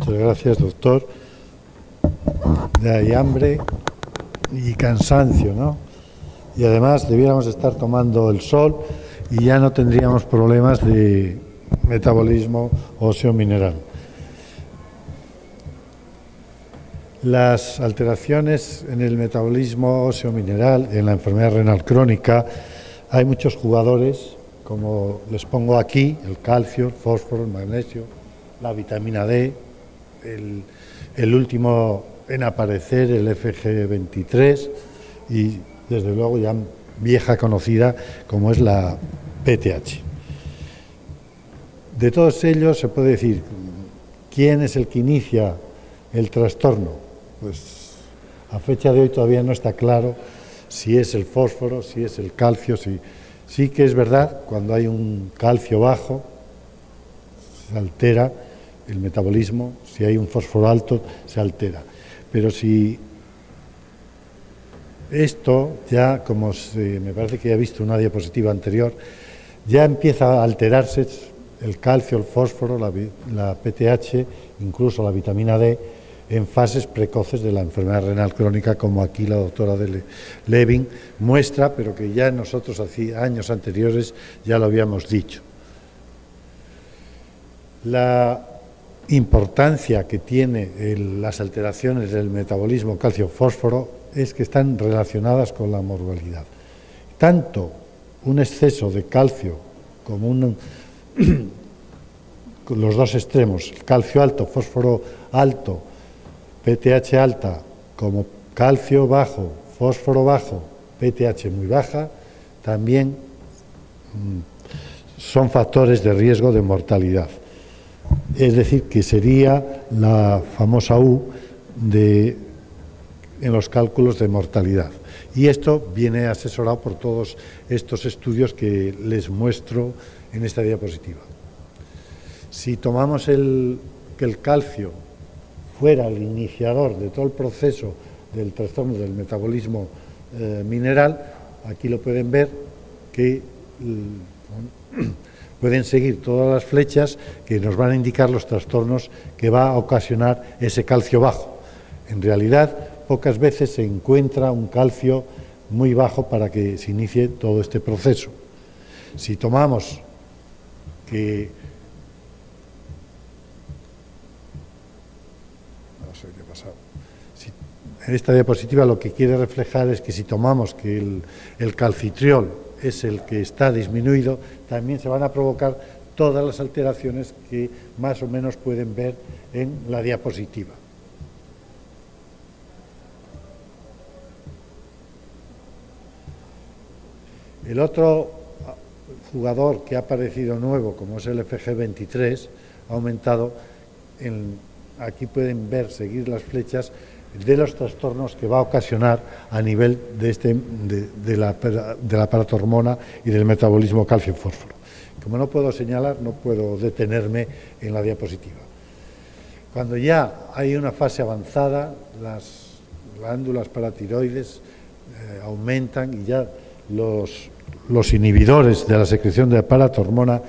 Muchas gracias, doctor. Hay hambre y cansancio, ¿no? Y además debiéramos estar tomando el sol y ya no tendríamos problemas de metabolismo óseo mineral. Las alteraciones en el metabolismo óseo mineral, en la enfermedad renal crónica, hay muchos jugadores, como les pongo aquí, el calcio, el fósforo, el magnesio, la vitamina D, el último en aparecer, el FG23, y desde luego ya vieja conocida como es la PTH. De todos ellos se puede decir, ¿quién es el que inicia el trastorno? Pues a fecha de hoy todavía no está claro si es el fósforo, si es el calcio. Sí que es verdad, cuando hay un calcio bajo se altera el metabolismo, si hay un fósforo alto se altera. Pero si esto ya, como me parece que ya he visto una diapositiva anterior, ya empieza a alterarse el calcio, el fósforo, la PTH, incluso la vitamina D, en fases precoces de la enfermedad renal crónica, como aquí la doctora Levin muestra, pero que ya nosotros hace años anteriores ya lo habíamos dicho. La importancia que tiene las alteraciones del metabolismo calcio-fósforo es que están relacionadas con la morbilidad. Tanto un exceso de calcio como con los dos extremos, calcio alto, fósforo alto, PTH alta, como calcio bajo, fósforo bajo, PTH muy baja, también son factores de riesgo de mortalidad. Es decir, que sería la famosa U en los cálculos de mortalidad. Y esto viene asesorado por todos estos estudios que les muestro en esta diapositiva. Si tomamos que el calcio fuera el iniciador de todo el proceso del trastorno del metabolismo mineral, aquí lo pueden ver que pueden seguir todas las flechas que nos van a indicar los trastornos que va a ocasionar ese calcio bajo. En realidad, pocas veces se encuentra un calcio muy bajo para que se inicie todo este proceso. Si tomamos que en esta diapositiva lo que quiere reflejar es que si tomamos que el calcitriol es el que está disminuido, también se van a provocar todas las alteraciones que más o menos pueden ver en la diapositiva. El otro jugador que ha aparecido nuevo, como es el FG23, ha aumentado, aquí pueden ver, seguir las flechas de los trastornos que va a ocasionar a nivel de la paratormona y del metabolismo calcio-fósforo. Como no puedo señalar, no puedo detenerme en la diapositiva. Cuando ya hay una fase avanzada, las glándulas paratiroides aumentan y ya los inhibidores de la secreción de la paratormona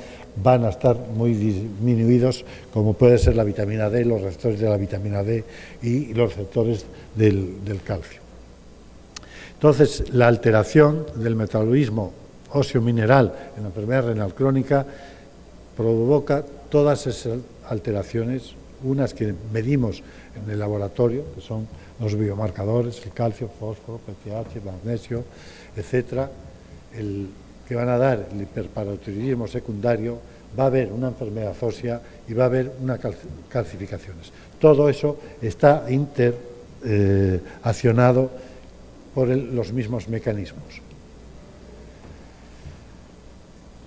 van a estar muy disminuidos, como puede ser la vitamina D, los receptores de la vitamina D y los receptores del calcio. Entonces, la alteración del metabolismo óseo mineral en la enfermedad renal crónica provoca todas esas alteraciones, unas que medimos en el laboratorio, que son los biomarcadores, el calcio, fósforo, PTH, magnesio, etcétera, que van a dar el hiperparatiroidismo secundario, va a haber una enfermedad ósea y va a haber unas calcificaciones. Todo eso está interaccionado por los mismos mecanismos.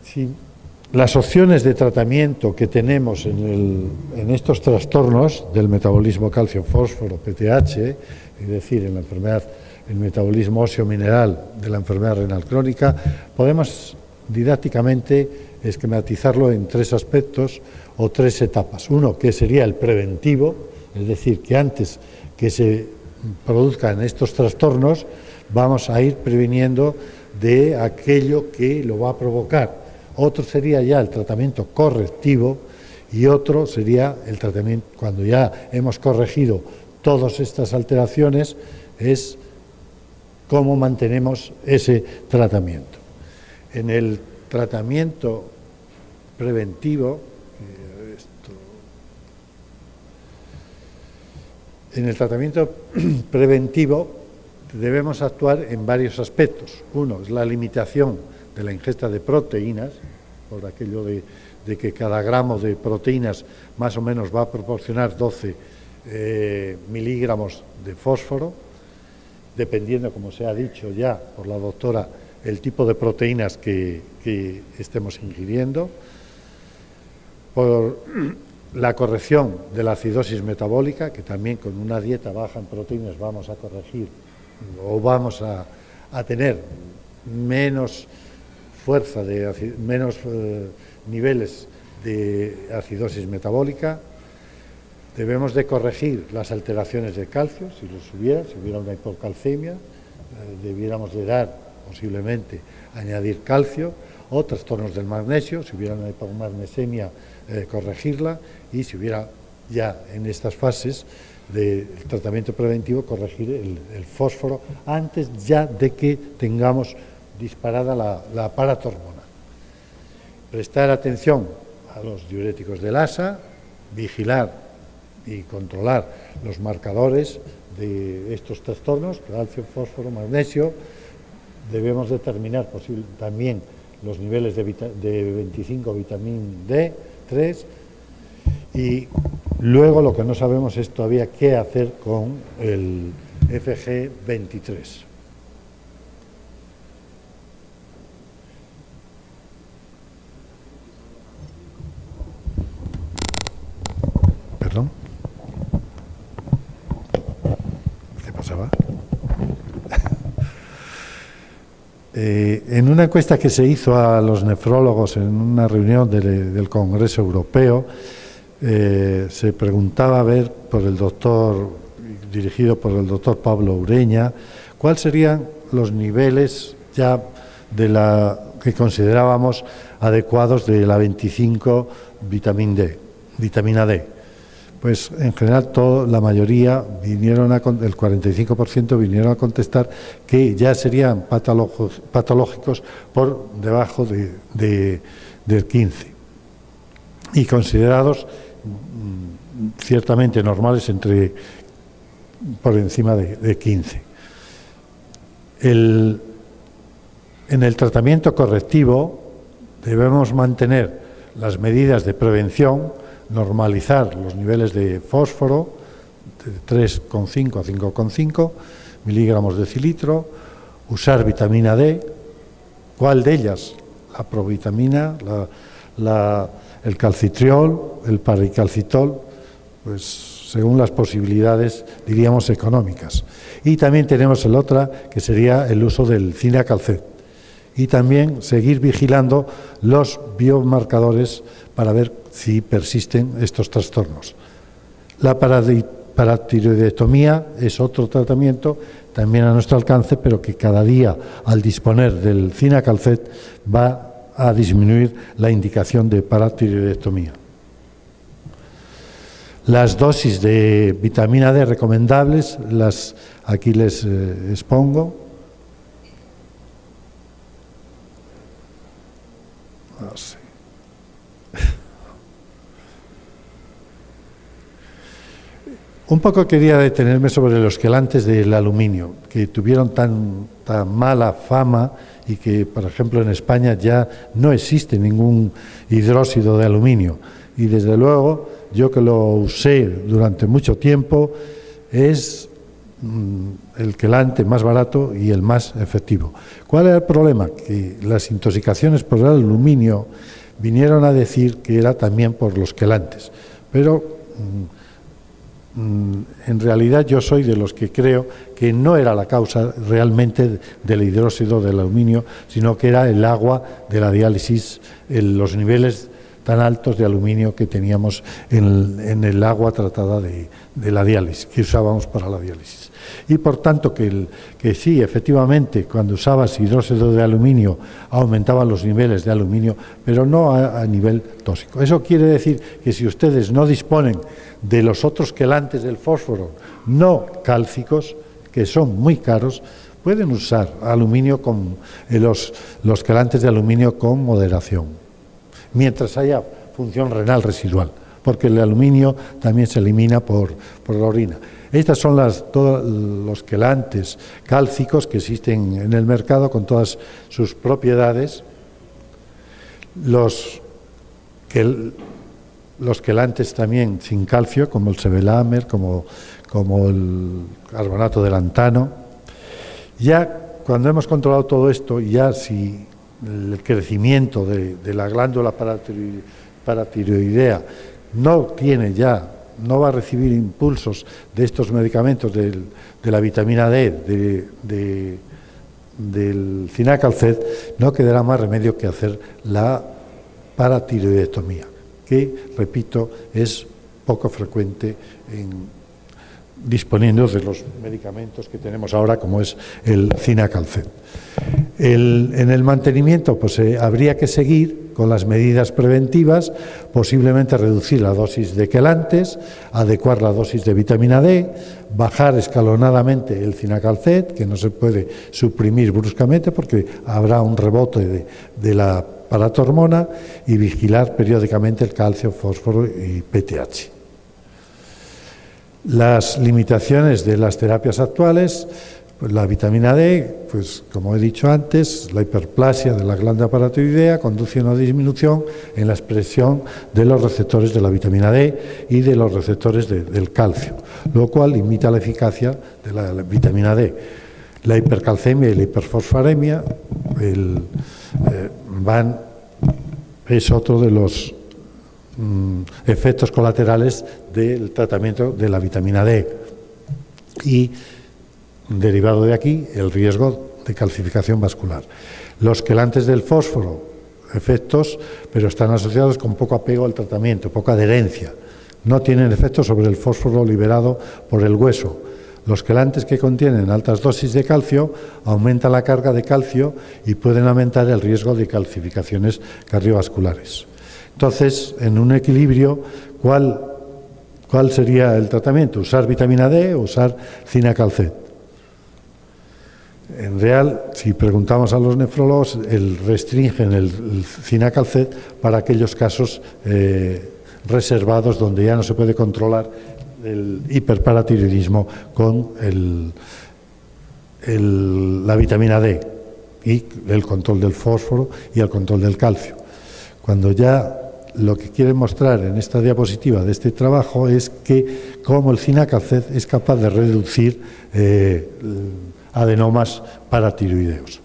Si las opciones de tratamiento que tenemos en estos trastornos del metabolismo calcio-fósforo, PTH, es decir, en la enfermedad, el metabolismo óseo mineral de la enfermedad renal crónica, podemos didácticamente esquematizarlo en tres aspectos o tres etapas. Uno, que sería el preventivo, es decir, que antes que se produzcan estos trastornos, vamos a ir previniendo de aquello que lo va a provocar. Otro sería ya el tratamiento correctivo y otro sería el tratamiento, cuando ya hemos corregido todas estas alteraciones, es cómo mantenemos ese tratamiento. En el tratamiento preventivo, debemos actuar en varios aspectos. Uno es la limitación de la ingesta de proteínas, por aquello de que cada gramo de proteínas más o menos va a proporcionar 12 miligramos de fósforo, dependiendo, como se ha dicho ya por la doctora, el tipo de proteínas que estemos ingiriendo. Por la corrección de la acidosis metabólica, que también con una dieta baja en proteínas vamos a corregir o vamos a tener menos fuerza, menos niveles de acidosis metabólica. Debemos de corregir las alteraciones de calcio, si hubiera una hipocalcemia, debiéramos de dar posiblemente añadir calcio, o trastornos del magnesio, si hubiera una hipomagnesemia, corregirla, y si hubiera ya en estas fases del tratamiento preventivo, corregir el fósforo antes ya de que tengamos disparada la paratormona. Prestar atención a los diuréticos del ASA, vigilar y controlar los marcadores de estos trastornos, calcio, fósforo, magnesio. Debemos determinar también los niveles de 25 vitamina D3, y luego lo que no sabemos es todavía qué hacer con el FG23. ¿Perdón? ¿Qué pasaba? En una encuesta que se hizo a los nefrólogos en una reunión del Congreso Europeo, se preguntaba a ver dirigido por el doctor Pablo Ureña, cuáles serían los niveles ya que considerábamos adecuados de la 25 vitamina D. Pues en general la mayoría el 45% vinieron a contestar que ya serían patológicos por debajo del 15 y considerados ciertamente normales por encima de 15. En el tratamiento correctivo debemos mantener las medidas de prevención, normalizar los niveles de fósforo de 3,5 a 5,5 miligramos de decilitro, usar vitamina D. ¿Cuál de ellas? La provitamina, el calcitriol, el paricalcitol, pues según las posibilidades, diríamos, económicas. Y también tenemos el otra, que sería el uso del cinacalcet. Y también seguir vigilando los biomarcadores para ver si persisten estos trastornos. La paratiroidectomía es otro tratamiento también a nuestro alcance, pero que cada día, al disponer del cinacalcet, va a disminuir la indicación de paratiroidectomía. Las dosis de vitamina D recomendables, aquí les expongo. No sé. Un poco quería detenerme sobre los quelantes del aluminio, que tuvieron tan mala fama y que, por ejemplo, en España ya no existe ningún hidróxido de aluminio. Y desde luego, yo que lo usé durante mucho tiempo, es el quelante más barato y el más efectivo. ¿Cuál era el problema? Que las intoxicaciones por el aluminio vinieron a decir que era también por los quelantes, pero en realidad yo soy de los que creo que no era la causa realmente del hidróxido del aluminio, sino que era el agua de la diálisis, los niveles tan altos de aluminio que teníamos en el agua tratada de la diálisis, que usábamos para la diálisis. Y por tanto que sí, efectivamente, cuando usabas hidróxido de aluminio aumentaban los niveles de aluminio, pero no a nivel tóxico. Eso quiere decir que si ustedes no disponen de los otros quelantes del fósforo no cálcicos, que son muy caros, pueden usar aluminio con los quelantes de aluminio con moderación, mientras haya función renal residual, porque el aluminio también se elimina por la orina. Estas son todos los quelantes cálcicos que existen en el mercado con todas sus propiedades. Los quelantes también sin calcio, como el sevelamer, como el carbonato de lantano. Ya cuando hemos controlado todo esto, ya si el crecimiento de la glándula paratiroidea no va a recibir impulsos de estos medicamentos de la vitamina D, del cinacalcet, no quedará más remedio que hacer la paratiroidectomía, que, repito, es poco frecuente disponiendo de los medicamentos que tenemos ahora, como es el cinacalcet. En el mantenimiento, pues habría que seguir con las medidas preventivas, posiblemente reducir la dosis de quelantes, adecuar la dosis de vitamina D, bajar escalonadamente el cinacalcet, que no se puede suprimir bruscamente porque habrá un rebote de la paratormona, y vigilar periódicamente el calcio, fósforo y PTH. Las limitaciones de las terapias actuales, pues la vitamina D, pues como he dicho antes, la hiperplasia de la glándula paratiroidea conduce a una disminución en la expresión de los receptores de la vitamina D y de los receptores del calcio, lo cual limita la eficacia de la vitamina D. La hipercalcemia y la hiperfosfaremia es otro de los efectos colaterales del tratamiento de la vitamina D, y derivado de aquí el riesgo de calcificación vascular. Los quelantes del fósforo, efectos, pero están asociados con poco apego al tratamiento, poca adherencia, no tienen efecto sobre el fósforo liberado por el hueso. Los quelantes que contienen altas dosis de calcio aumentan la carga de calcio y pueden aumentar el riesgo de calcificaciones cardiovasculares. Entonces, en un equilibrio, ¿cuál sería el tratamiento? ¿Usar vitamina D o usar cinacalcet? En real, si preguntamos a los nefrólogos, restringen el cinacalcet para aquellos casos reservados donde ya no se puede controlar el hiperparatiroidismo con la vitamina D y el control del fósforo y el control del calcio. Cuando ya lo que quieren mostrar en esta diapositiva de este trabajo es que cómo el cinacalcet es capaz de reducir adenomas paratiroideos.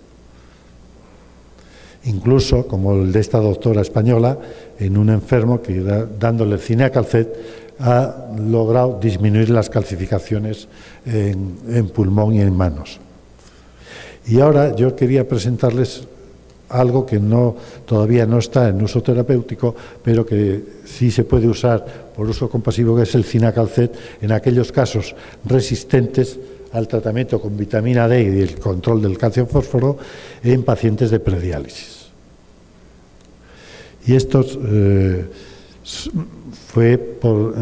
Incluso, como el de esta doctora española, en un enfermo que dándole el cinacalcet ha logrado disminuir las calcificaciones en pulmón y en manos. Y ahora yo quería presentarles algo que todavía no está en uso terapéutico, pero que sí se puede usar por uso compasivo, que es el cinacalcet en aquellos casos resistentes al tratamiento con vitamina D y el control del calcio-fósforo en pacientes de prediálisis. Y esto fue por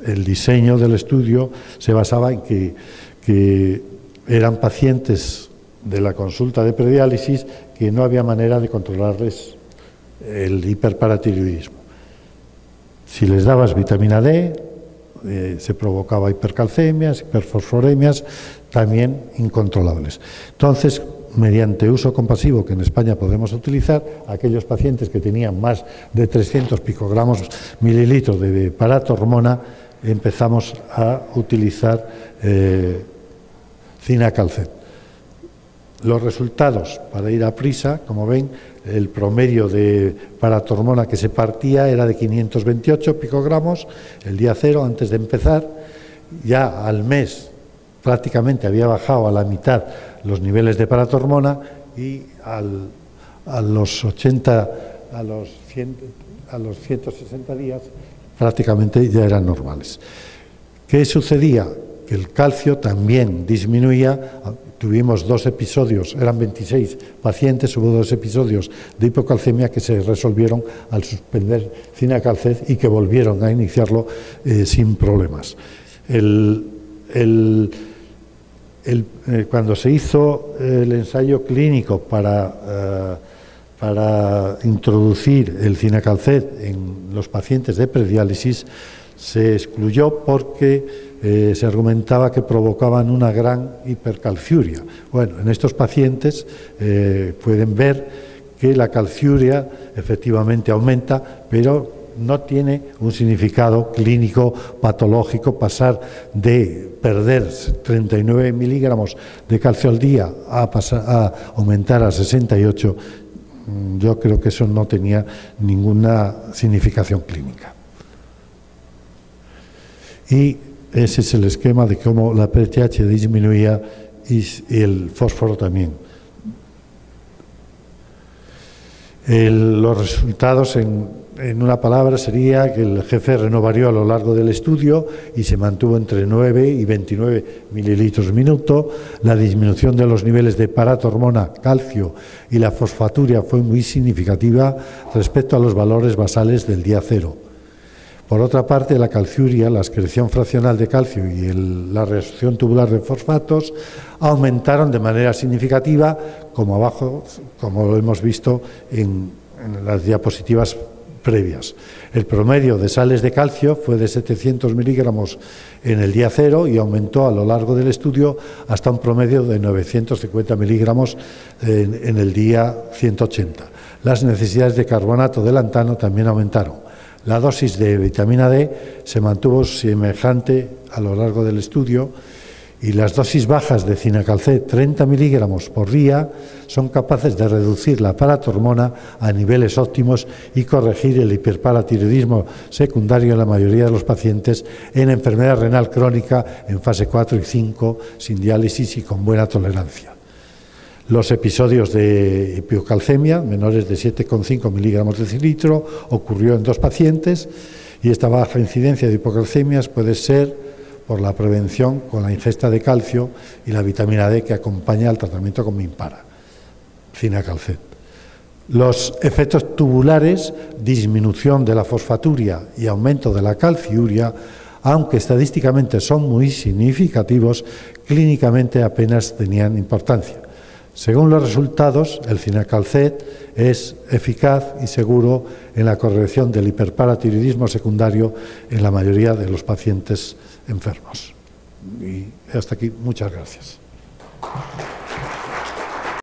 el diseño del estudio se basaba en que eran pacientes de la consulta de prediálisis que no había manera de controlarles el hiperparatiroidismo. Si les dabas vitamina D, se provocaba hipercalcemias, hiperfosforemias, también incontrolables. Entonces, mediante uso compasivo, que en España podemos utilizar, aquellos pacientes que tenían más de 300 picogramos mililitros de paratormona, empezamos a utilizar cinacalcet. Los resultados, para ir a prisa, como ven, el promedio de paratormona que se partía era de 528 picogramos el día cero, antes de empezar. Ya al mes prácticamente había bajado a la mitad los niveles de paratormona y a los 80 a los 160 días prácticamente ya eran normales. ¿Qué sucedía? Que el calcio también disminuía. Tuvimos 2 episodios, eran 26 pacientes, hubo 2 episodios de hipocalcemia que se resolvieron al suspender cinacalcet y que volvieron a iniciarlo sin problemas. Cuando se hizo el ensayo clínico para introducir el cinacalcet en los pacientes de prediálisis, se excluyó porque se argumentaba que provocaban una gran hipercalciuria. Bueno, en estos pacientes pueden ver que la calciuria efectivamente aumenta, pero no tiene un significado clínico patológico. Pasar de perder 39 miligramos de calcio al día a aumentar a 68, yo creo que eso no tenía ninguna significación clínica. Y ese es el esquema de cómo la PTH disminuía y el fósforo también. Los resultados en una palabra sería que el GFR varió a lo largo del estudio y se mantuvo entre 9 y 29 mililitros minuto. La disminución de los niveles de paratormona, calcio y la fosfaturia fue muy significativa respecto a los valores basales del día cero. Por otra parte, la calciuria, la excreción fraccional de calcio y la reabsorción tubular de fosfatos aumentaron de manera significativa, como abajo, como lo hemos visto en las diapositivas previas. El promedio de sales de calcio fue de 700 miligramos en el día cero y aumentó a lo largo del estudio hasta un promedio de 950 miligramos en el día 180. Las necesidades de carbonato de lantano también aumentaron. La dosis de vitamina D se mantuvo semejante a lo largo del estudio y las dosis bajas de cinacalcet, 30 miligramos por día, son capaces de reducir la paratormona a niveles óptimos y corregir el hiperparatiroidismo secundario en la mayoría de los pacientes en enfermedad renal crónica en fase 4 y 5, sin diálisis y con buena tolerancia. Los episodios de hipocalcemia, menores de 7,5 miligramos de decilitro, ocurrió en 2 pacientes y esta baja incidencia de hipocalcemias puede ser por la prevención con la ingesta de calcio y la vitamina D que acompaña al tratamiento con Mimpara, cinacalcet. Los efectos tubulares, disminución de la fosfaturia y aumento de la calciuria, aunque estadísticamente son muy significativos, clínicamente apenas tenían importancia. Según los resultados, el cinacalcet es eficaz y seguro en la corrección del hiperparatiroidismo secundario en la mayoría de los pacientes enfermos. Y hasta aquí, muchas gracias.